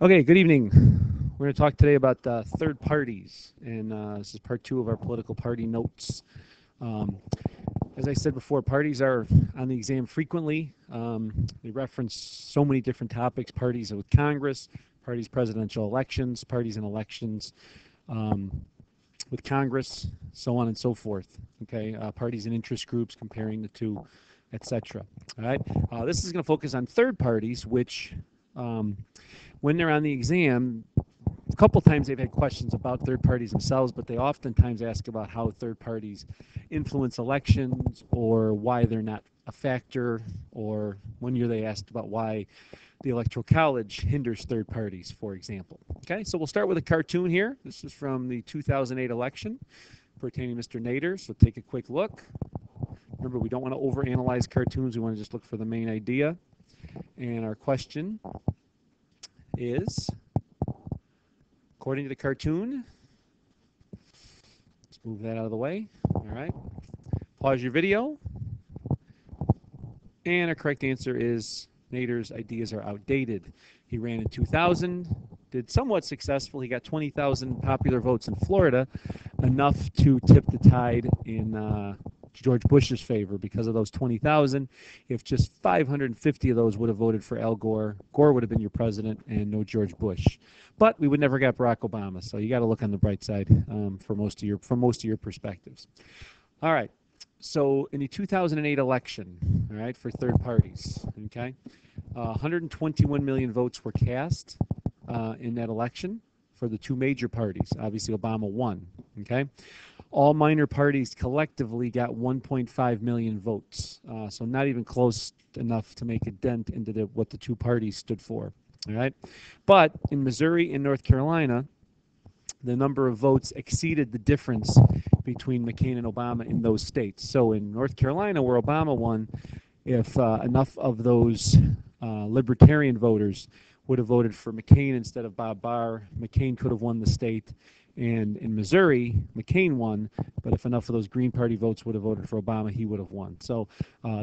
Okay, good evening. We're going to talk today about third parties, and this is part two of our political party notes. Um, as I said before, parties are on the exam frequently. They reference so many different topics: parties with Congress, parties presidential elections, parties in elections um, with Congress, so on and so forth. Okay, parties and interest groups, comparing the two, etc. All right. This is going to focus on third parties, which um, when they're on the exam, a couple times they've had questions about third parties themselves, but they oftentimes ask about how third parties influence elections or why they're not a factor, or one year they asked about why the Electoral College hinders third parties, for example. Okay, so we'll start with a cartoon here. This is from the 2008 election pertaining to Mr. Nader, so take a quick look. Remember, we don't want to overanalyze cartoons. We want to just look for the main idea. And our question is, according to the cartoon, let's move that out of the way. All right. Pause your video. And our correct answer is Nader's ideas are outdated. He ran in 2000, did somewhat successful. He got 20,000 popular votes in Florida, enough to tip the tide in George Bush's favor because of those 20,000. If just 550 of those would have voted for Al Gore, Gore would have been your president and no George Bush. But we would never get Barack Obama, so you got to look on the bright side from most of your perspectives. All right. So in the 2008 election, all right, for third parties, okay, 121 million votes were cast in that election for the two major parties. Obviously, Obama won, okay. All minor parties collectively got 1.5 million votes, so not even close enough to make a dent into what the two parties stood for, all right. But in Missouri and North Carolina, the number of votes exceeded the difference between McCain and Obama in those states. So in North Carolina, where Obama won, if enough of those libertarian voters would have voted for McCain instead of Bob Barr, McCain could have won the state. And in Missouri, McCain won, but if enough of those Green Party votes would have voted for Obama, he would have won. So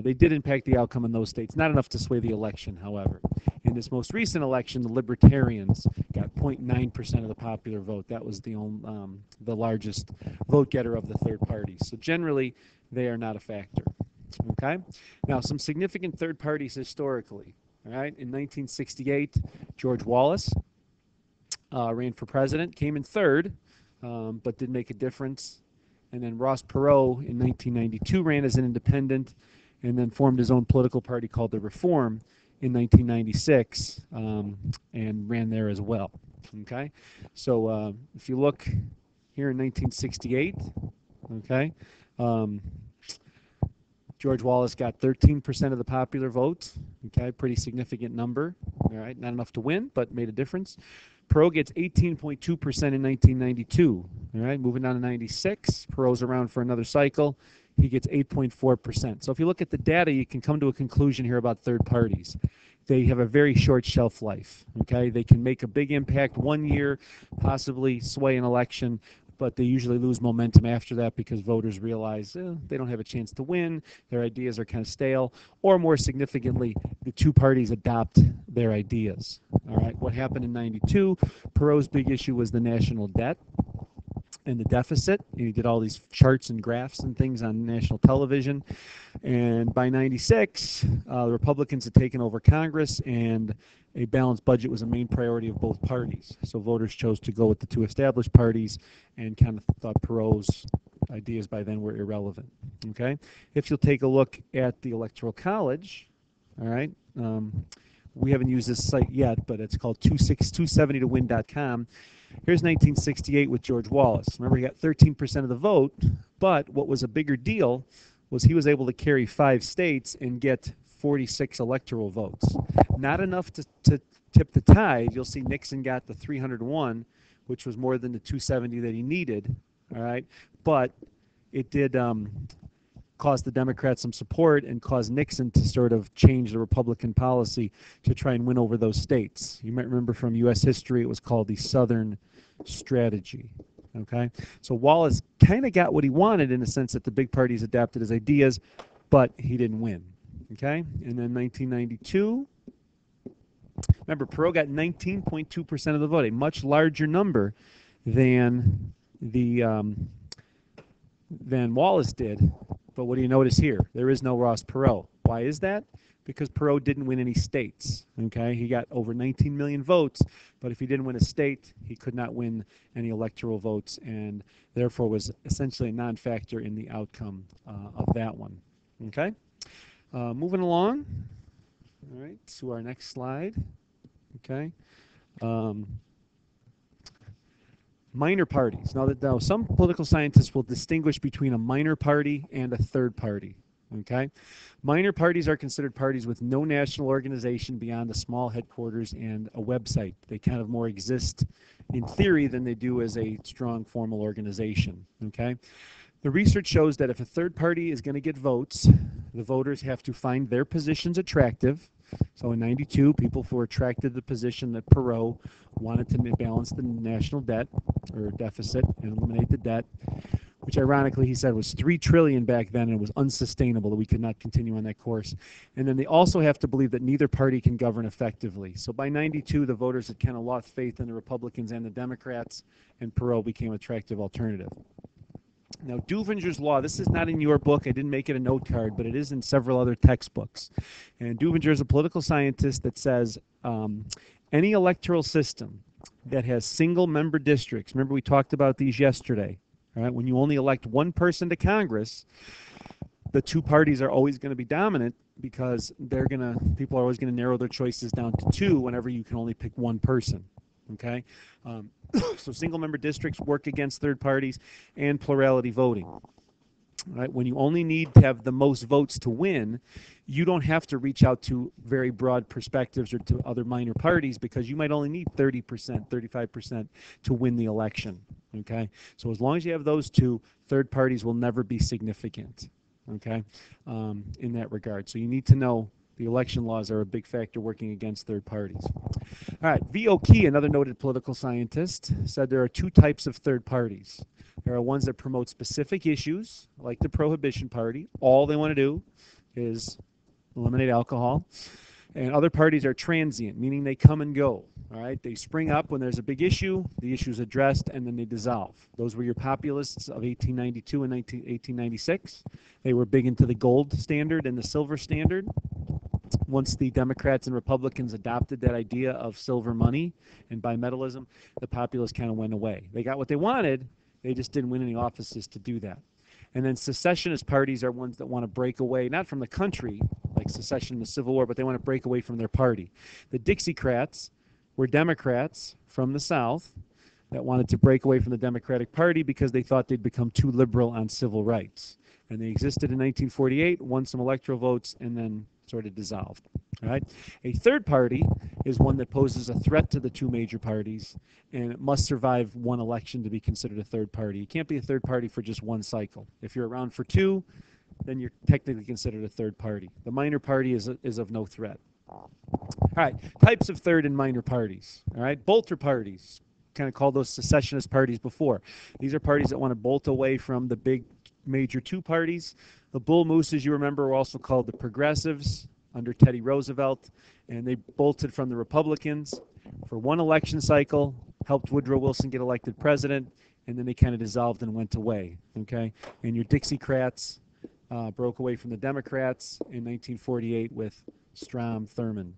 they did impact the outcome in those states. Not enough to sway the election, however. In this most recent election, the Libertarians got 0.9% of the popular vote. That was the largest vote getter of the third parties. So generally, they are not a factor. Okay. Now, some significant third parties historically. All right. In 1968, George Wallace ran for president, came in third, but didn't make a difference. And then Ross Perot in 1992 ran as an independent and then formed his own political party called the Reform in 1996 and ran there as well. Okay, so if you look here in 1968, okay, George Wallace got 13% of the popular vote. Okay, pretty significant number. All right, not enough to win, but made a difference. Perot gets 18.2% in 1992. All right, moving down to 96. Perot's around for another cycle. He gets 8.4%. So if you look at the data, you can come to a conclusion here about third parties. They have a very short shelf life. Okay, they can make a big impact one year, possibly sway an election, but they usually lose momentum after that because voters realize they don't have a chance to win, their ideas are kind of stale, or more significantly, the two parties adopt their ideas. All right, what happened in 92? Perot's big issue was the national debt and the deficit. He did all these charts and graphs and things on national television. And by 96, the Republicans had taken over Congress, and a balanced budget was a main priority of both parties. So voters chose to go with the two established parties and kind of thought Perot's ideas by then were irrelevant. Okay? If you'll take a look at the Electoral College, all right, we haven't used this site yet, but it's called 270towin.com. Here's 1968 with George Wallace. Remember, he got 13% of the vote, but what was a bigger deal was he was able to carry 5 states and get 46 electoral votes. Not enough to tip the tide. You'll see Nixon got the 301, which was more than the 270 that he needed. All right, but it did caused the Democrats some support and caused Nixon to sort of change the Republican policy to try and win over those states. You might remember from U.S. history, it was called the Southern Strategy. Okay, so Wallace kind of got what he wanted in the sense that the big parties adapted his ideas, but he didn't win. Okay, and then 1992, Remember, Perot got 19.2% of the vote, a much larger number than the than Wallace did. But what do you notice here? There is no Ross Perot. Why is that? Because Perot didn't win any states. Okay, he got over 19 million votes, but if he didn't win a state, he could not win any electoral votes, and therefore was essentially a non-factor in the outcome of that one. Okay, moving along. All right, to our next slide. Okay. Minor parties. Now, some political scientists will distinguish between a minor party and a third party. Okay, minor parties are considered parties with no national organization beyond a small headquarters and a website. They kind of more exist in theory than they do as a strong formal organization. Okay, the research shows that if a third party is going to get votes, the voters have to find their positions attractive. So in '92, people were attracted to the position that Perot wanted to balance the national debt or deficit and eliminate the debt, which ironically he said was $3 trillion back then, and it was unsustainable, that we could not continue on that course. And then they also have to believe that neither party can govern effectively. So by '92, the voters had kind of lost faith in the Republicans and the Democrats, and Perot became an attractive alternative. Now, Duvinger's law, this is not in your book. I didn't make it a note card, but it is in several other textbooks. And Duvinger is a political scientist that says any electoral system that has single-member districts, remember we talked about these yesterday, all right? When you only elect one person to Congress, the two parties are always going to be dominant because people are always going to narrow their choices down to two whenever you can only pick one person. Okay, so single-member districts work against third parties and plurality voting. Right? When you only need to have the most votes to win, you don't have to reach out to very broad perspectives or to other minor parties because you might only need 30%, 35% to win the election. Okay, so as long as you have those two, third parties will never be significant. Okay, in that regard. So you need to know the election laws are a big factor working against third parties. All right, V.O. Key, another noted political scientist, said there are two types of third parties. There are ones that promote specific issues, like the Prohibition Party. All they want to do is eliminate alcohol. And other parties are transient, meaning they come and go. All right, they spring up when there's a big issue, the issue is addressed, and then they dissolve. Those were your populists of 1892 and 1896. They were big into the gold standard and the silver standard. Once the Democrats and Republicans adopted that idea of silver money and bimetallism, the populists kind of went away. They got what they wanted, they just didn't win any offices to do that. And then secessionist parties are ones that want to break away, not from the country, like secession in the Civil War, but they want to break away from their party. The Dixiecrats were Democrats from the South that wanted to break away from the Democratic Party because they thought they'd become too liberal on civil rights. And they existed in 1948, won some electoral votes, and then sort of dissolved. All right. A third party is one that poses a threat to the two major parties, and it must survive one election to be considered a third party. You can't be a third party for just one cycle. If you're around for two, then you're technically considered a third party. The minor party is of no threat. All right. Types of third and minor parties. All right. Bolter parties, kind of called those secessionist parties before. These are parties that want to bolt away from the big major two parties. The Bull Moose, as you remember, were also called the Progressives under Teddy Roosevelt, and they bolted from the Republicans for one election cycle, helped Woodrow Wilson get elected president, and then they kind of dissolved and went away. Okay, and your Dixiecrats broke away from the Democrats in 1948 with Strom Thurmond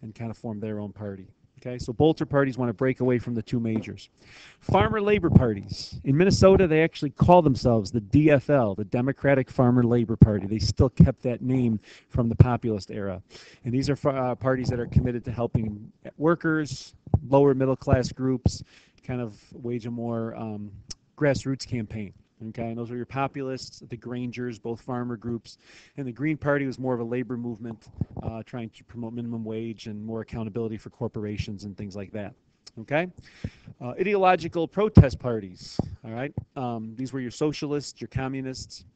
and kind of formed their own party. Okay, so bolter parties want to break away from the two majors. Farmer labor parties. In Minnesota, they actually call themselves the DFL, the Democratic Farmer Labor Party. They still kept that name from the populist era. And these are parties that are committed to helping workers, lower middle class groups, kind of wage a more grassroots campaign. Okay, and those are your populists, the Grangers, both farmer groups. And the Green Party was more of a labor movement, trying to promote minimum wage and more accountability for corporations and things like that. Okay, ideological protest parties. All right, these were your socialists, your communists,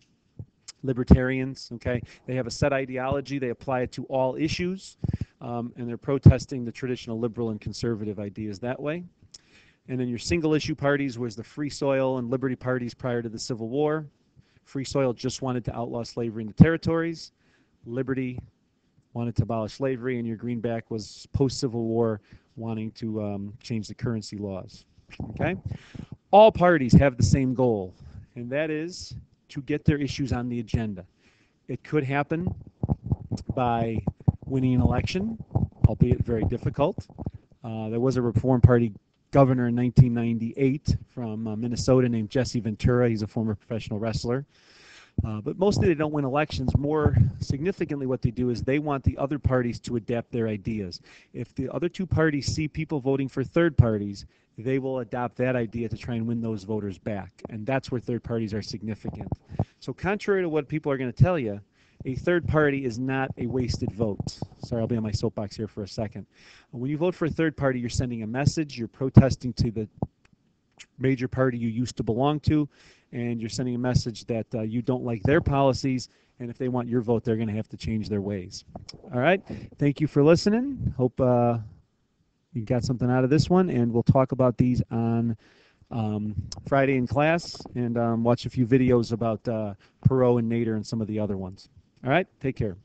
libertarians. Okay, they have a set ideology, they apply it to all issues, and they're protesting the traditional liberal and conservative ideas that way. And then your single issue parties was the Free Soil and Liberty parties prior to the Civil War. Free Soil just wanted to outlaw slavery in the territories. Liberty wanted to abolish slavery, and your greenback was post-Civil War wanting to change the currency laws. Okay? All parties have the same goal, and that is to get their issues on the agenda. It could happen by winning an election, albeit very difficult. There was a Reform Party governor in 1998 from Minnesota named Jesse Ventura. He's a former professional wrestler. But mostly they don't win elections. More significantly, what they do is they want the other parties to adapt their ideas. If the other two parties see people voting for third parties, they will adopt that idea to try and win those voters back. And that's where third parties are significant. So contrary to what people are going to tell you, a third party is not a wasted vote. Sorry, I'll be on my soapbox here for a second. When you vote for a third party, you're sending a message, you're protesting to the major party you used to belong to, and you're sending a message that you don't like their policies, and if they want your vote, they're going to have to change their ways. All right, thank you for listening. Hope you got something out of this one, and we'll talk about these on Friday in class, and watch a few videos about Perot and Nader and some of the other ones. All right, take care.